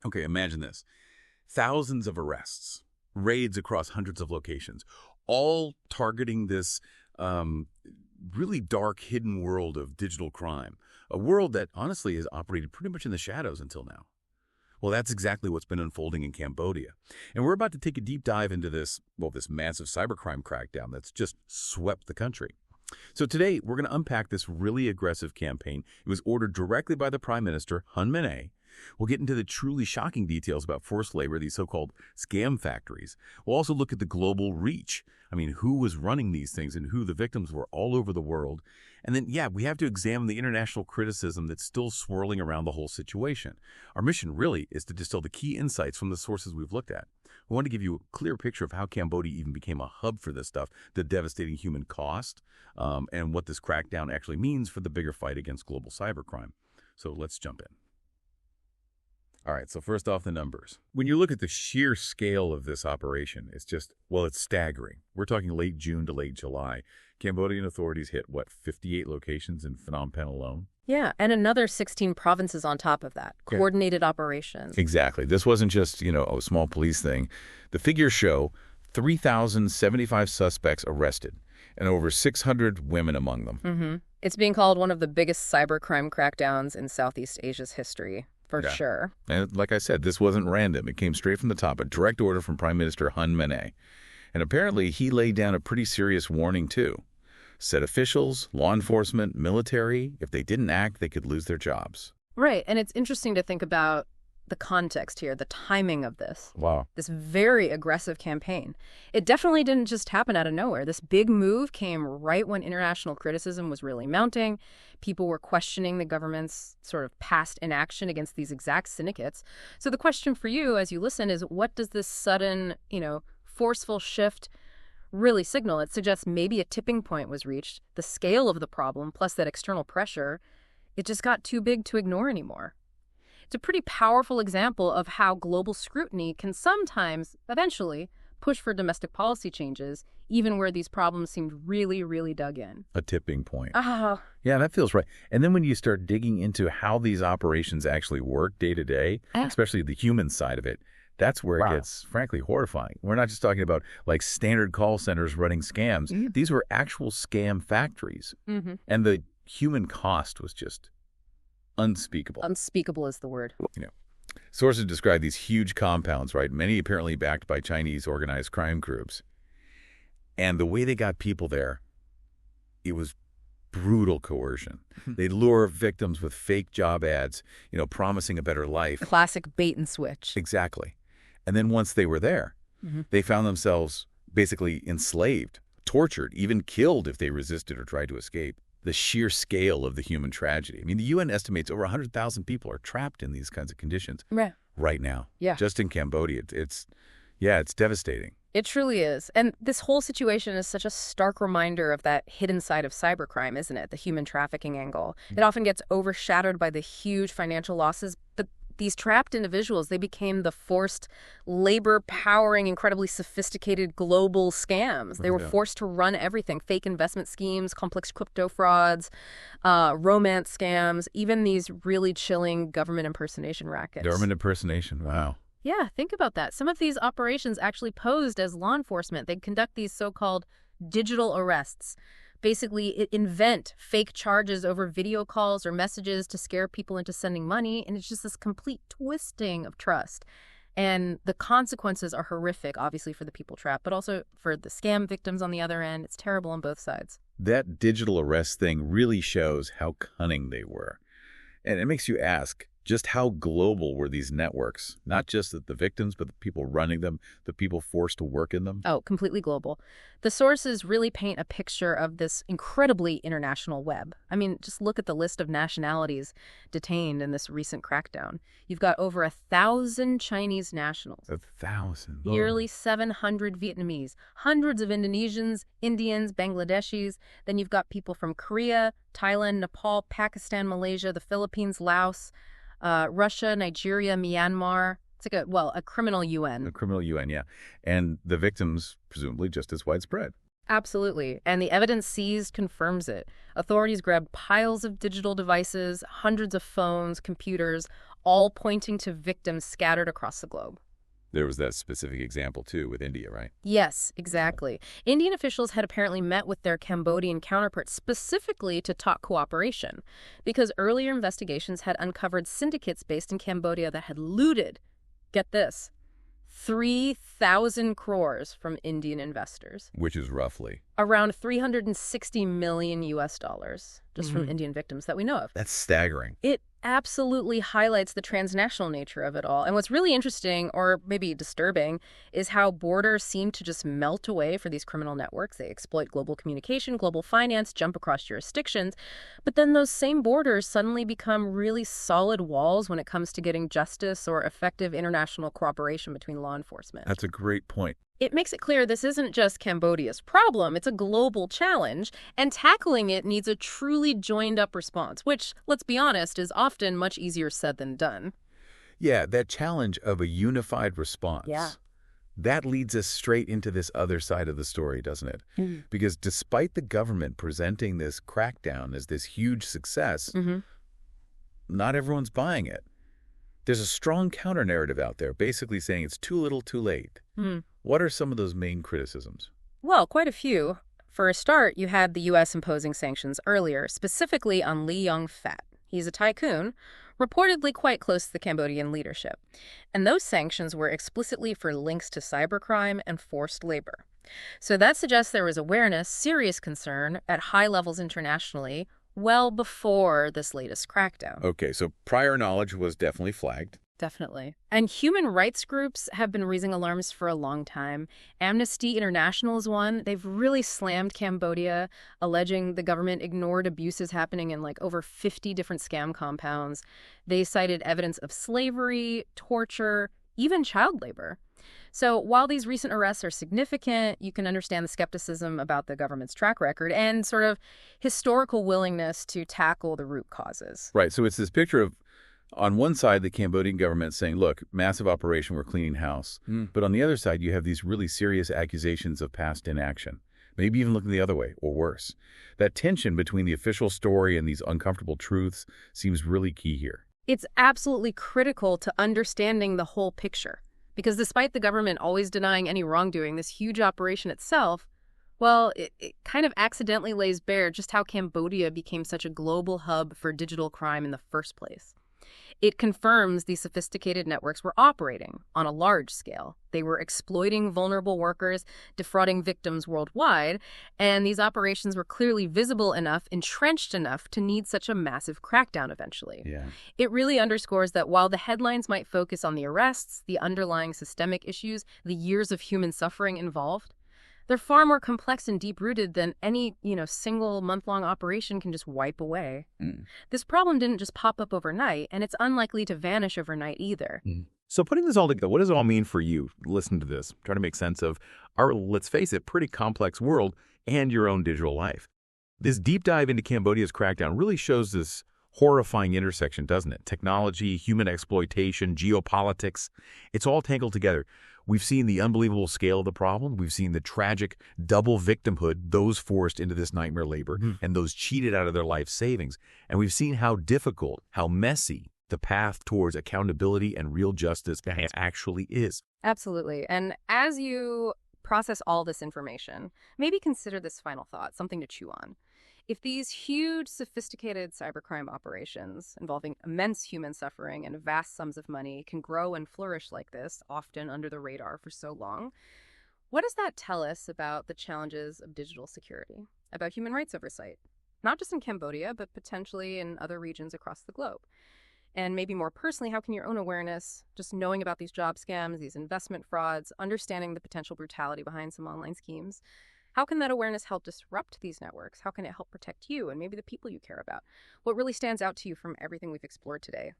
Okay, imagine this. Thousands of arrests, raids across hundreds of locations, all targeting this really dark, hidden world of digital crime, a world that honestly has operated pretty much in the shadows until now. Well, that's exactly what's been unfolding in Cambodia. And we're about to take a deep dive into this massive cybercrime crackdown that's just swept the country. So today, we're going to unpack this really aggressive campaign. It was ordered directly by the Prime Minister, Hun Manet. We'll get into the truly shocking details about forced labor, these so-called scam factories. We'll also look at the global reach. I mean, who was running these things and who the victims were all over the world. And then, we have to examine the international criticism that's still swirling around the whole situation. Our mission really is to distill the key insights from the sources we've looked at. We want to give you a clear picture of how Cambodia even became a hub for this stuff, the devastating human cost, and what this crackdown actually means for the bigger fight against global cybercrime. So let's jump in. All right, so first off, the numbers. When you look at the sheer scale of this operation, it's just, it's staggering. We're talking late June to late July. Cambodian authorities hit, 58 locations in Phnom Penh alone? Yeah, and another 16 provinces on top of that. Coordinated operations. Exactly. This wasn't just, a small police thing. The figures show 3,075 suspects arrested and over 600 women among them. Mm-hmm. It's being called one of the biggest cybercrime crackdowns in Southeast Asia's history. For sure. And like I said, this wasn't random. It came straight from the top, a direct order from Prime Minister Hun Manet. And apparently he laid down a pretty serious warning, too. Said officials, law enforcement, military, if they didn't act, they could lose their jobs. Right. And it's interesting to think about the context here, the timing of this. Wow. This very aggressive campaign. It definitely didn't just happen out of nowhere. This big move came right when international criticism was really mounting. People were questioning the government's sort of past inaction against these exact syndicates. So the question for you as you listen is, what does this sudden, forceful shift really signal? It suggests maybe a tipping point was reached. The scale of the problem, plus that external pressure, it just got too big to ignore anymore. It's a pretty powerful example of how global scrutiny can sometimes, eventually, push for domestic policy changes, even where these problems seemed really, really dug in. A tipping point. Oh. Yeah, that feels right. And then when you start digging into how these operations actually work day to day, especially the human side of it, that's where it gets, frankly, horrifying. We're not just talking about, standard call centers running scams. Mm-hmm. These were actual scam factories. Mm-hmm. And the human cost was just unspeakable. Unspeakable is the word. Sources describe these huge compounds, right? Many apparently backed by Chinese organized crime groups. And the way they got people there, it was brutal coercion. They'd lure victims with fake job ads, promising a better life. Classic bait and switch. Exactly. And then once they were there, they found themselves basically enslaved, tortured, even killed if they resisted or tried to escape. The sheer scale of the human tragedy. I mean, the UN estimates over 100,000 people are trapped in these kinds of conditions right now. Yeah. Just in Cambodia. It's devastating. It truly is. And this whole situation is such a stark reminder of that hidden side of cybercrime, isn't it? The human trafficking angle. It often gets overshadowed by the huge financial losses, but these trapped individuals, they became the forced labor-powering, incredibly sophisticated global scams. They were forced to run everything, fake investment schemes, complex crypto frauds, romance scams, even these really chilling government impersonation rackets. Government impersonation, wow. Yeah, think about that. Some of these operations actually posed as law enforcement. They'd conduct these so-called digital arrests. Basically, invent fake charges over video calls or messages to scare people into sending money, and it's just this complete twisting of trust. And the consequences are horrific, obviously, for the people trapped, but also for the scam victims on the other end. It's terrible on both sides. That digital arrest thing really shows how cunning they were. And it makes you ask, just how global were these networks? Not just the victims, but the people running them, the people forced to work in them? Oh, completely global. The sources really paint a picture of this incredibly international web. I mean, just look at the list of nationalities detained in this recent crackdown. You've got over 1,000 Chinese nationals. 1,000? Nearly 700 Vietnamese, hundreds of Indonesians, Indians, Bangladeshis. Then you've got people from Korea, Thailand, Nepal, Pakistan, Malaysia, the Philippines, Laos, Russia, Nigeria, Myanmar. It's like a criminal UN. A criminal UN, yeah. And the victims, presumably, just as widespread. Absolutely. And the evidence seized confirms it. Authorities grabbed piles of digital devices, hundreds of phones, computers, all pointing to victims scattered across the globe. There was that specific example, too, with India, right? Yes, exactly. Indian officials had apparently met with their Cambodian counterparts specifically to talk cooperation, because earlier investigations had uncovered syndicates based in Cambodia that had looted, get this, 3,000 crores from Indian investors. Which is roughly? Around 360 million US dollars, just from Indian victims that we know of. That's staggering. It absolutely highlights the transnational nature of it all. And what's really interesting, or maybe disturbing, is how borders seem to just melt away for these criminal networks. They exploit global communication, global finance, jump across jurisdictions. But then those same borders suddenly become really solid walls when it comes to getting justice or effective international cooperation between law enforcement. That's a great point. It makes it clear this isn't just Cambodia's problem, it's a global challenge, and tackling it needs a truly joined-up response, which, let's be honest, is often much easier said than done. Yeah, that challenge of a unified response. Yeah. That leads us straight into this other side of the story, doesn't it? Because despite the government presenting this crackdown as this huge success, not everyone's buying it. There's a strong counter-narrative out there basically saying it's too little too late. What are some of those main criticisms? Well, quite a few. For a start, you had the U.S. imposing sanctions earlier, specifically on Lee Young-fat. He's a tycoon, reportedly quite close to the Cambodian leadership. And those sanctions were explicitly for links to cybercrime and forced labor. So that suggests there was awareness, serious concern, at high levels internationally, well before this latest crackdown. Okay, so prior knowledge was definitely flagged. Definitely. And human rights groups have been raising alarms for a long time. Amnesty International is one. They've really slammed Cambodia, alleging the government ignored abuses happening in like over 50 different scam compounds. They cited evidence of slavery, torture, even child labor. So while these recent arrests are significant, you can understand the skepticism about the government's track record and sort of historical willingness to tackle the root causes. Right, so it's this picture of, on one side, the Cambodian government saying, look, massive operation, we're cleaning house. But on the other side, you have these really serious accusations of past inaction, maybe even looking the other way, or worse. That tension between the official story and these uncomfortable truths seems really key here. It's absolutely critical to understanding the whole picture. Because despite the government always denying any wrongdoing, this huge operation itself, well, it kind of accidentally lays bare just how Cambodia became such a global hub for digital crime in the first place. It confirms these sophisticated networks were operating on a large scale. They were exploiting vulnerable workers, defrauding victims worldwide, and these operations were clearly visible enough, entrenched enough to need such a massive crackdown eventually. Yeah. It really underscores that while the headlines might focus on the arrests, the underlying systemic issues, the years of human suffering involved, they're far more complex and deep-rooted than any, single month-long operation can just wipe away. This problem didn't just pop up overnight, and it's unlikely to vanish overnight either. So putting this all together, what does it all mean for you? Listen to this. Try to make sense of our, let's face it, pretty complex world and your own digital life. This deep dive into Cambodia's crackdown really shows this horrifying intersection, doesn't it? Technology, human exploitation, geopolitics, it's all tangled together. We've seen the unbelievable scale of the problem. We've seen the tragic double victimhood, those forced into this nightmare labor and those cheated out of their life savings. And we've seen how difficult, how messy the path towards accountability and real justice actually is. Absolutely. And as you process all this information, maybe consider this final thought, something to chew on. If these huge, sophisticated cybercrime operations involving immense human suffering and vast sums of money can grow and flourish like this, often under the radar for so long, what does that tell us about the challenges of digital security, about human rights oversight, not just in Cambodia, but potentially in other regions across the globe? And maybe more personally, how can your own awareness, just knowing about these job scams, these investment frauds, understanding the potential brutality behind some online schemes, how can that awareness help disrupt these networks? How can it help protect you and maybe the people you care about? What really stands out to you from everything we've explored today?